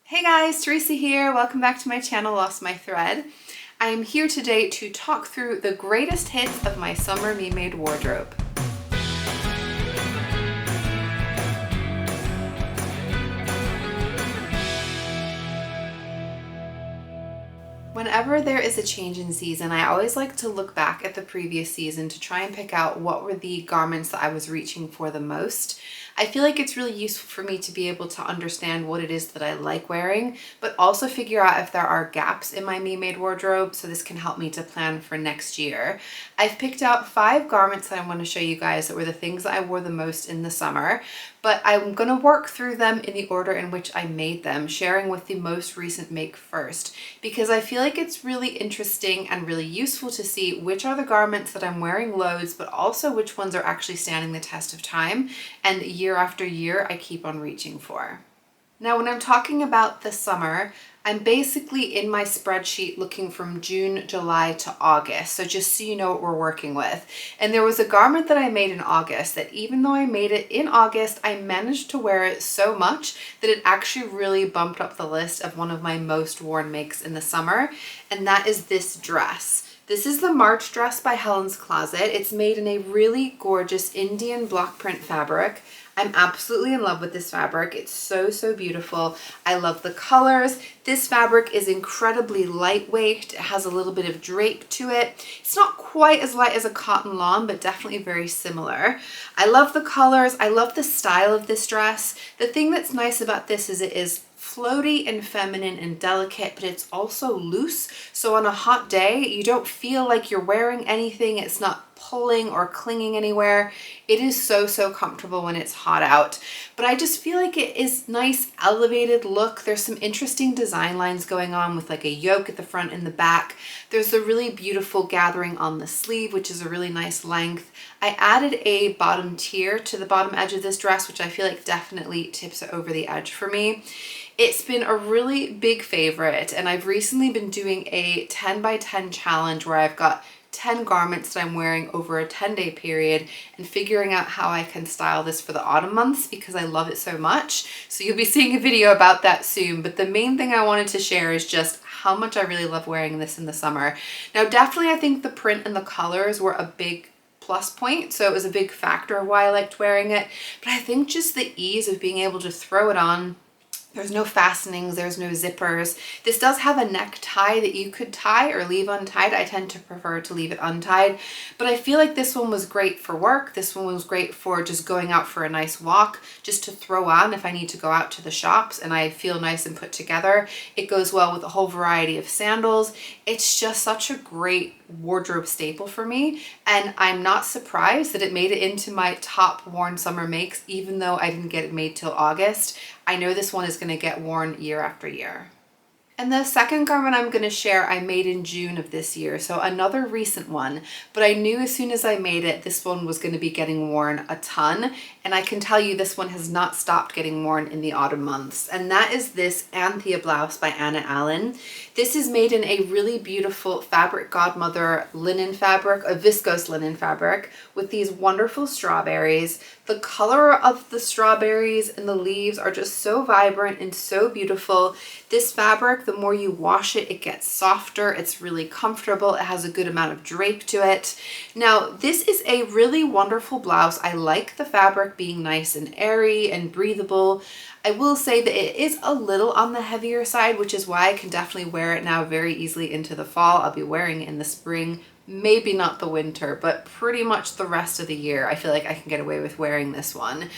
Hey guys, Teresa here. Welcome back to my channel, Lost My Thread. I am here today to talk through the greatest hits of my summer me-made wardrobe. Whenever there is a change in season, I always like to look back at the previous season to try and pick out what were the garments that I was reaching for the most. I feel like it's really useful for me to be able to understand what it is that I like wearing, but also figure out if there are gaps in my me-made wardrobe, so this can help me to plan for next year. I've picked out 5 garments that I want to show you guys that were the things that I wore the most in the summer, but I'm going to work through them in the order in which I made them, sharing with the most recent make first, because I feel like it's really interesting and really useful to see which are the garments that I'm wearing loads, but also which ones are actually standing the test of time, and year after year I keep on reaching for. Now, when I'm talking about the summer, I'm basically in my spreadsheet looking from June, July to August. So just so you know what we're working with. And there was a garment that I made in August that even though I made it in August, I managed to wear it so much that it actually really bumped up the list of one of my most worn makes in the summer. And that is this dress. This is the March dress by Helen's Closet. It's made in a really gorgeous Indian block print fabric. I'm absolutely in love with this fabric. It's so beautiful. I love the colors. This fabric is incredibly lightweight. It has a little bit of drape to it. It's not quite as light as a cotton lawn, but definitely very similar. I love the colors. I love the style of this dress. The thing that's nice about this is it is floaty and feminine and delicate, but it's also loose. So on a hot day, you don't feel like you're wearing anything. It's not pulling or clinging anywhere. It is so comfortable when it's hot out. But I just feel like it is nice, elevated look. There's some interesting design lines going on with like a yoke at the front and the back. There's a really beautiful gathering on the sleeve, which is a really nice length. I added a bottom tier to the bottom edge of this dress, which I feel like definitely tips it over the edge for me. It's been a really big favorite, and I've recently been doing a 10 by 10 challenge where I've got 10 garments that I'm wearing over a 10-day period and figuring out how I can style this for the autumn months because I love it so much. So you'll be seeing a video about that soon, but the main thing I wanted to share is just how much I really love wearing this in the summer. Now, definitely I think the print and the colors were a big plus point, so it was a big factor of why I liked wearing it, but I think just the ease of being able to throw it on. There's no fastenings, there's no zippers. This does have a necktie that you could tie or leave untied. I tend to prefer to leave it untied, but I feel like this one was great for work. This one was great for just going out for a nice walk, just to throw on if I need to go out to the shops and I feel nice and put together. It goes well with a whole variety of sandals. It's just such a great wardrobe staple for me, and I'm not surprised that it made it into my top worn summer makes, even though I didn't get it made till August. I know this one is going to get worn year after year. And the second garment I'm going to share I made in June of this year, so another recent one, but I knew as soon as I made it this one was going to be getting worn a ton, and I can tell you this one has not stopped getting worn in the autumn months, and that is this Anthea Blouse by Anna Allen. This is made in a really beautiful Fabric Godmother linen fabric, a viscose linen fabric, with these wonderful strawberries. The color of the strawberries and the leaves are just so vibrant and so beautiful. This fabric, the more you wash it, it gets softer. It's really comfortable. It has a good amount of drape to it. Now, this is a really wonderful blouse. I like the fabric being nice and airy and breathable. I will say that it is a little on the heavier side, which is why I can definitely wear it now very easily into the fall. I'll be wearing it in the spring, maybe not the winter, but pretty much the rest of the year. I feel like I can get away with wearing this one.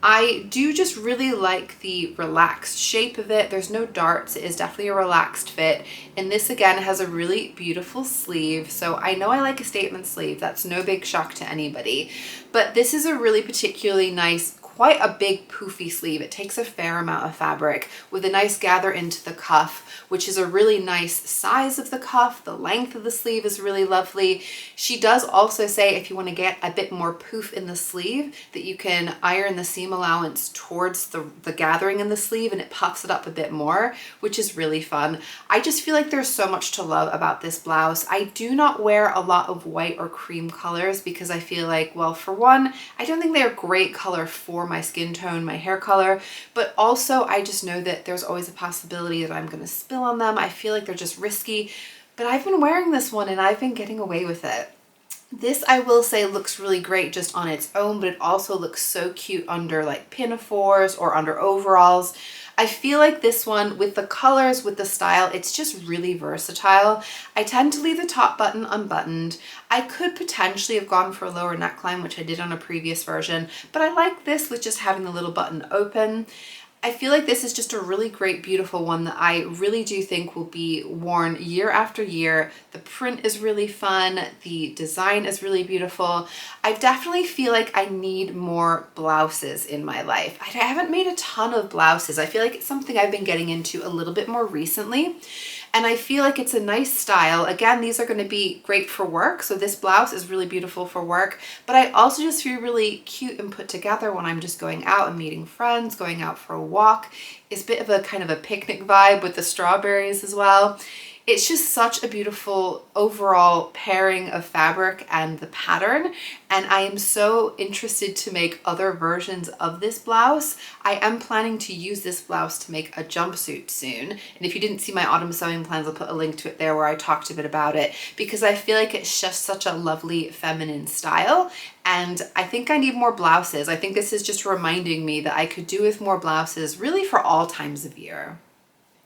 I do just really like the relaxed shape of it. There's no darts. It is definitely a relaxed fit. And this again has a really beautiful sleeve. So I know I like a statement sleeve. That's no big shock to anybody. But this is a really particularly nice, quite a big poofy sleeve. It takes a fair amount of fabric with a nice gather into the cuff, which is a really nice size of the cuff. The length of the sleeve is really lovely. She does also say if you want to get a bit more poof in the sleeve that you can iron the seam allowance towards the gathering in the sleeve and it puffs it up a bit more, which is really fun. I just feel like there's so much to love about this blouse. I do not wear a lot of white or cream colors because I feel like, well, for one, I don't think they're a great color for more my skin tone, my hair color, but also I just know that there's always a possibility that I'm gonna spill on them. I feel like they're just risky, but I've been wearing this one and I've been getting away with it. This, I will say, looks really great just on its own, but it also looks so cute under like pinafores or under overalls. I feel like this one, with the colors, with the style, it's just really versatile. I tend to leave the top button unbuttoned. I could potentially have gone for a lower neckline, which I did on a previous version, but I like this with just having the little button open. I feel like this is just a really great, beautiful one that I really do think will be worn year after year. The print is really fun. The design is really beautiful. I definitely feel like I need more blouses in my life. I haven't made a ton of blouses. I feel like it's something I've been getting into a little bit more recently. And I feel like it's a nice style. Again, these are going to be great for work. So this blouse is really beautiful for work, but I also just feel really cute and put together when I'm just going out and meeting friends, going out for a walk. It's a bit of a kind of a picnic vibe with the strawberries as well. It's just such a beautiful overall pairing of fabric and the pattern, and I am so interested to make other versions of this blouse. I am planning to use this blouse to make a jumpsuit soon, and if you didn't see my autumn sewing plans, I'll put a link to it there where I talked a bit about it, because I feel like it's just such a lovely feminine style, and I think I need more blouses. I think this is just reminding me that I could do with more blouses really for all times of year.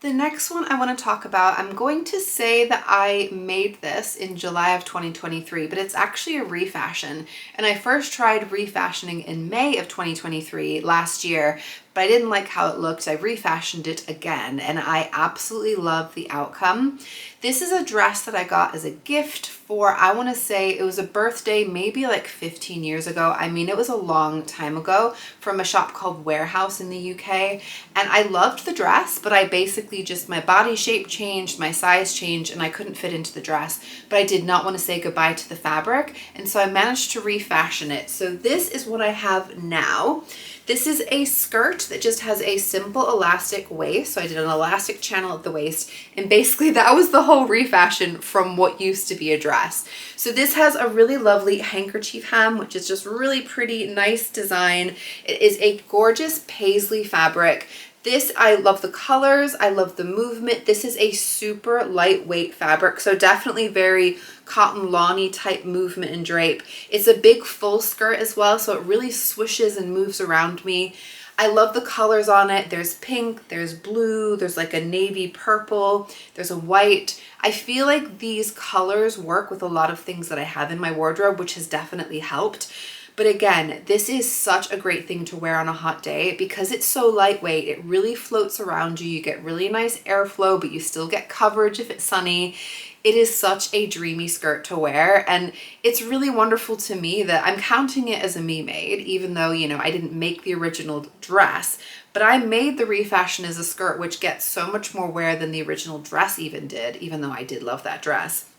The next one I want to talk about, I'm going to say that I made this in July of 2023, but it's actually a refashion. And I first tried refashioning in May of 2023 last year, but I didn't like how it looked. I refashioned it again, and I absolutely love the outcome. This is a dress that I got as a gift for, I want to say it was a birthday, maybe like 15 years ago. I mean, it was a long time ago, from a shop called Warehouse in the UK. And I loved the dress, but I basically just, my body shape changed, my size changed, and I couldn't fit into the dress. But I did not want to say goodbye to the fabric. And so I managed to refashion it. So this is what I have now. This is a skirt that just has a simple elastic waist. So I did an elastic channel at the waist, and basically that was the whole refashion from what used to be a dress. So this has a really lovely handkerchief hem, which is just really pretty, nice design. It is a gorgeous paisley fabric. This, I love the colors, I love the movement. This is a super lightweight fabric, so definitely very cotton lawn-y type movement and drape. It's a big full skirt as well, so it really swishes and moves around me. I love the colors on it. There's pink, there's blue, there's like a navy purple, there's a white. I feel like these colors work with a lot of things that I have in my wardrobe, which has definitely helped. But again, this is such a great thing to wear on a hot day because it's so lightweight. It really floats around you. You get really nice airflow, but you still get coverage if it's sunny. It is such a dreamy skirt to wear, and it's really wonderful to me that I'm counting it as a me made, even though, you know, I didn't make the original dress, but I made the refashion as a skirt, which gets so much more wear than the original dress even did, even though I did love that dress.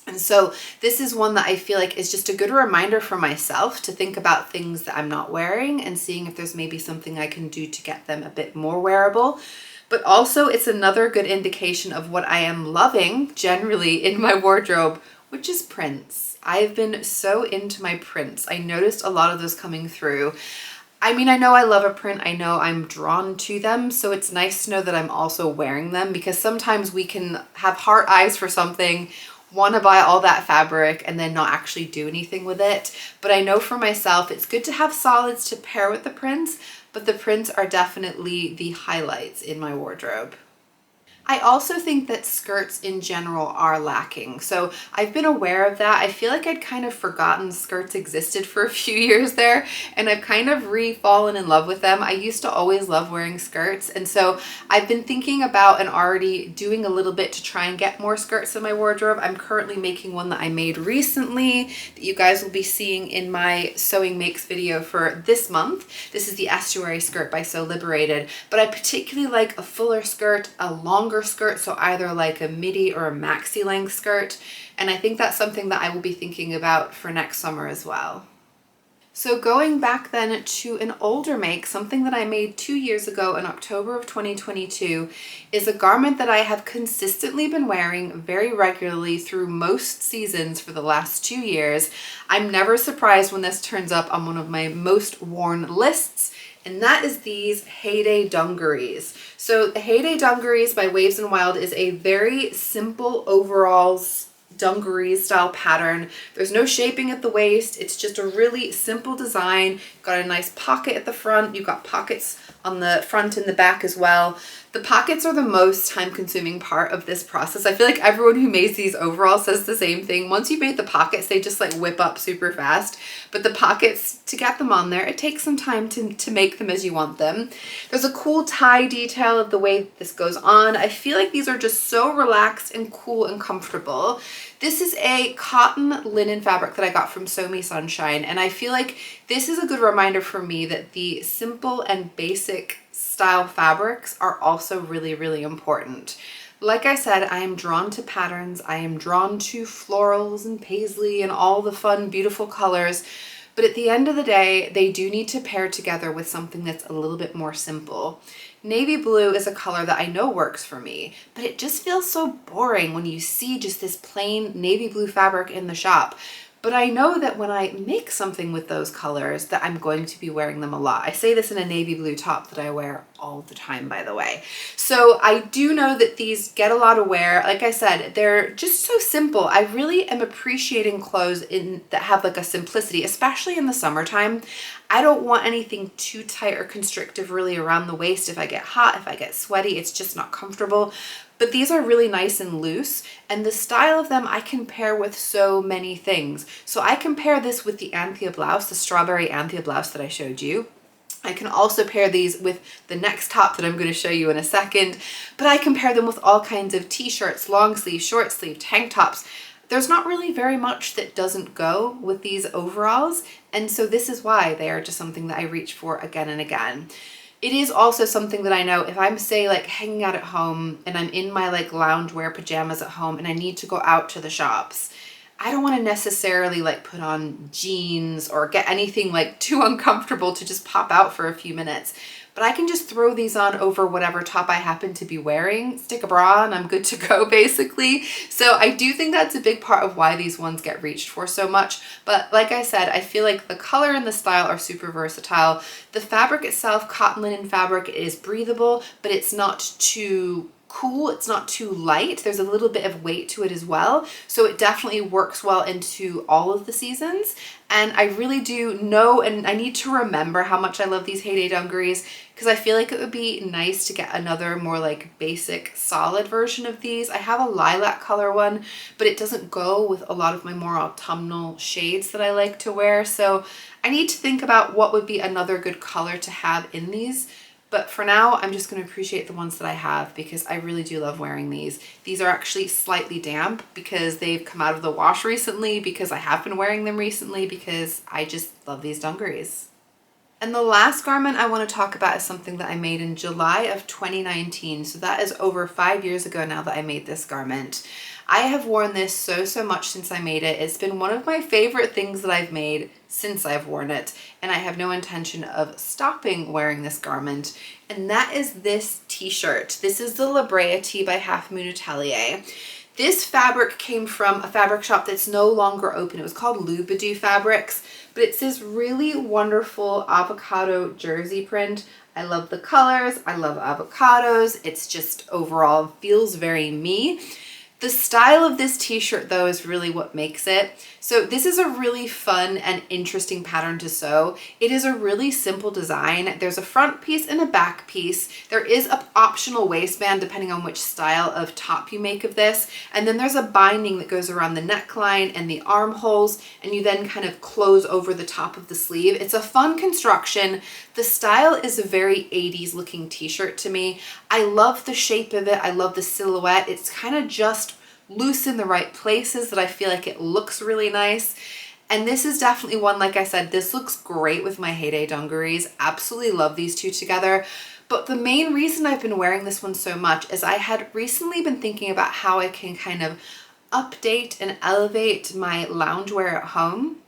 And so this is one that I feel like is just a good reminder for myself to think about things that I'm not wearing and seeing if there's maybe something I can do to get them a bit more wearable. But also it's another good indication of what I am loving generally in my wardrobe, which is prints. I've been so into my prints. I noticed a lot of those coming through. I mean, I know I love a print. I know I'm drawn to them. So it's nice to know that I'm also wearing them, because sometimes we can have heart eyes for something, want to buy all that fabric and then not actually do anything with it. But I know for myself, it's good to have solids to pair with the prints, but the prints are definitely the highlights in my wardrobe. I also think that skirts in general are lacking. So I've been aware of that. I feel like I'd kind of forgotten skirts existed for a few years there, and I've kind of re-fallen in love with them. I used to always love wearing skirts, and so I've been thinking about and already doing a little bit to try and get more skirts in my wardrobe. I'm currently making one that I made recently that you guys will be seeing in my sewing makes video for this month. This is the estuary skirt by Sew Liberated, but I particularly like a fuller skirt, a longer skirt, so either like a midi or a maxi length skirt, and I think that's something that I will be thinking about for next summer as well. So going back then to an older make, something that I made 2 years ago in October of 2022 is a garment that I have consistently been wearing very regularly through most seasons for the last 2 years. I'm never surprised when this turns up on one of my most worn lists, and that is these Heyday Dungarees. So the Heyday Dungarees by Waves and Wild is a very simple overalls dungarees style pattern. There's no shaping at the waist. It's just a really simple design. Got a nice pocket at the front. You've got pockets on the front and the back as well. The pockets are the most time consuming part of this process. I feel like everyone who makes these overalls says the same thing. Once you made the pockets, they just like whip up super fast. But the pockets, to get them on there, it takes some time to make them as you want them. There's a cool tie detail of the way this goes on. I feel like these are just so relaxed and cool and comfortable. This is a cotton linen fabric that I got from Sew Me Sunshine, and I feel like this is a good reminder for me that the simple and basic style fabrics are also really, really important. Like I said, I am drawn to patterns. I am drawn to florals and paisley and all the fun, beautiful colors. But at the end of the day, they do need to pair together with something that's a little bit more simple. Navy blue is a color that I know works for me, but it just feels so boring when you see just this plain navy blue fabric in the shop. But I know that when I make something with those colors that I'm going to be wearing them a lot. I say this in a navy blue top that I wear all the time, by the way. So I do know that these get a lot of wear. Like I said, they're just so simple. I really am appreciating clothes that have like a simplicity, especially in the summertime. I don't want anything too tight or constrictive really around the waist. If I get hot, if I get sweaty, it's just not comfortable. But these are really nice and loose, and the style of them I can pair with so many things. So I can pair this with the Anthea Blouse, the strawberry Anthea Blouse that I showed you. I can also pair these with the next top that I'm going to show you in a second, but I can pair them with all kinds of t-shirts, long sleeve, short sleeve, tank tops. There's not really very much that doesn't go with these overalls, and so this is why they are just something that I reach for again and again. It is also something that I know if I'm, say, like hanging out at home and I'm in my like loungewear pajamas at home and I need to go out to the shops, I don't want to necessarily like put on jeans or get anything like too uncomfortable to just pop out for a few minutes. But I can just throw these on over whatever top I happen to be wearing, stick a bra, and I'm good to go basically. So I do think that's a big part of why these ones get reached for so much. But like I said, I feel like the color and the style are super versatile. The fabric itself, cotton linen fabric, is breathable, but it's not too cool, it's not too light. There's a little bit of weight to it as well. So it definitely works well into all of the seasons. And I really do know, and I need to remember how much I love these Heyday Dungarees, because I feel like it would be nice to get another more like basic solid version of these. I have a lilac color one, but it doesn't go with a lot of my more autumnal shades that I like to wear. So I need to think about what would be another good color to have in these. But for now, I'm just going to appreciate the ones that I have because I really do love wearing these. These are actually slightly damp because they've come out of the wash recently, because I have been wearing them recently, because I just love these dungarees. And the last garment I want to talk about is something that I made in July of 2019. So that is over 5 years ago now that I made this garment. I have worn this so much since I made it. It's been one of my favorite things that I've made since I've worn it, and I have no intention of stopping wearing this garment, and that is this t-shirt. This is the Brea Tee by Halfmoon Atelier. This fabric came from a fabric shop that's no longer open. It was called Loubodou Fabrics, but it's this really wonderful avocado jersey print. I love the colors, I love avocados. It's just overall feels very me. The style of this t-shirt though is really what makes it. So this is a really fun and interesting pattern to sew. It is a really simple design. There's a front piece and a back piece. There is an optional waistband depending on which style of top you make of this. And then there's a binding that goes around the neckline and the armholes, and you then kind of close over the top of the sleeve. It's a fun construction. The style is a very 80s looking t-shirt to me. I love the shape of it. I love the silhouette. It's kind of just loose in the right places that I feel like it looks really nice. And this is definitely one, like I said, this looks great with my Heyday Dungarees. Absolutely love these two together. But the main reason I've been wearing this one so much is I had recently been thinking about how I can kind of update and elevate my loungewear at home.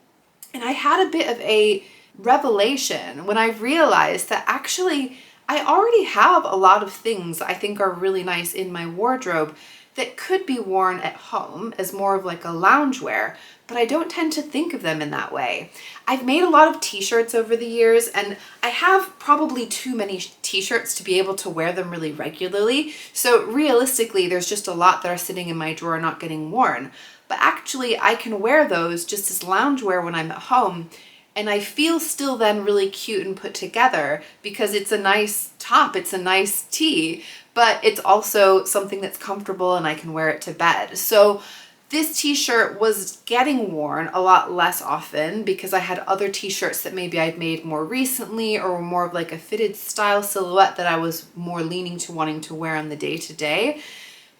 And I had a bit of a revelation when I realized that actually I already have a lot of things I think are really nice in my wardrobe that could be worn at home as more of like a loungewear, but I don't tend to think of them in that way. I've made a lot of t-shirts over the years, and I have probably too many t-shirts to be able to wear them really regularly. So realistically, there's just a lot that are sitting in my drawer not getting worn. But actually, I can wear those just as loungewear when I'm at home, and I feel still then really cute and put together because it's a nice top, it's a nice tee, but it's also something that's comfortable and I can wear it to bed. So this t-shirt was getting worn a lot less often because I had other t-shirts that maybe I'd made more recently or were more of like a fitted style silhouette that I was more leaning to wanting to wear on the day-to-day.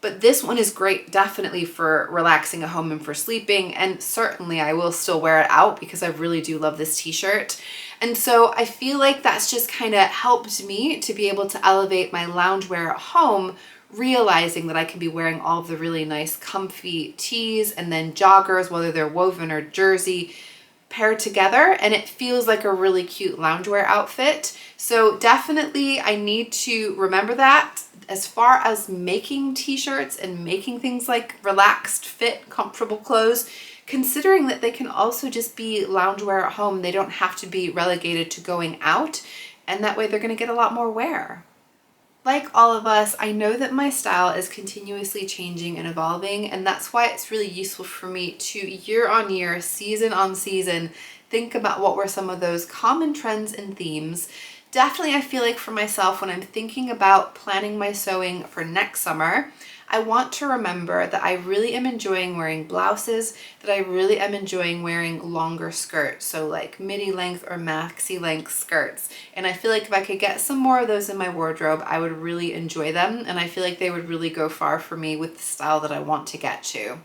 But this one is great definitely for relaxing at home and for sleeping, and certainly I will still wear it out because I really do love this t-shirt. And so I feel like that's just kind of helped me to be able to elevate my loungewear at home, realizing that I can be wearing all of the really nice comfy tees and then joggers, whether they're woven or jersey, paired together, and it feels like a really cute loungewear outfit. So definitely I need to remember that as far as making t-shirts and making things like relaxed fit, comfortable clothes, considering that they can also just be loungewear at home. They don't have to be relegated to going out, and that way they're going to get a lot more wear. Like all of us, I know that my style is continuously changing and evolving, and that's why it's really useful for me to year on year, season on season, think about what were some of those common trends and themes. Definitely, I feel like for myself, when I'm thinking about planning my sewing for next summer, I want to remember that I really am enjoying wearing blouses, that I really am enjoying wearing longer skirts, so like midi length or maxi length skirts. And I feel like if I could get some more of those in my wardrobe, I would really enjoy them, and I feel like they would really go far for me with the style that I want to get to.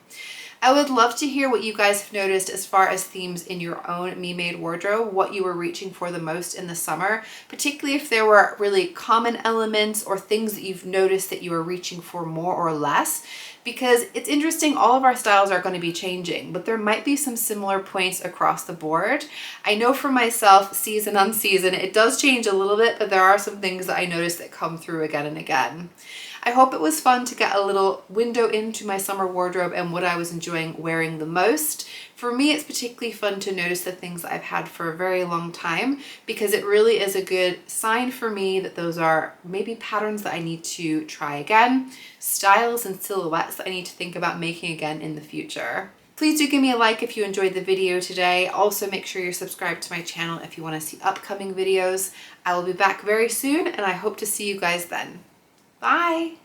I would love to hear what you guys have noticed as far as themes in your own Me-Made wardrobe, what you were reaching for the most in the summer, particularly if there were really common elements or things that you've noticed that you were reaching for more or less. Because it's interesting, all of our styles are going to be changing, but there might be some similar points across the board. I know for myself, season on season, it does change a little bit, but there are some things that I notice that come through again and again. I hope it was fun to get a little window into my summer wardrobe and what I was enjoying wearing the most. For me, it's particularly fun to notice the things that I've had for a very long time, because it really is a good sign for me that those are maybe patterns that I need to try again, styles and silhouettes that I need to think about making again in the future. Please do give me a like if you enjoyed the video today. Also, make sure you're subscribed to my channel if you want to see upcoming videos. I will be back very soon, and I hope to see you guys then. Bye!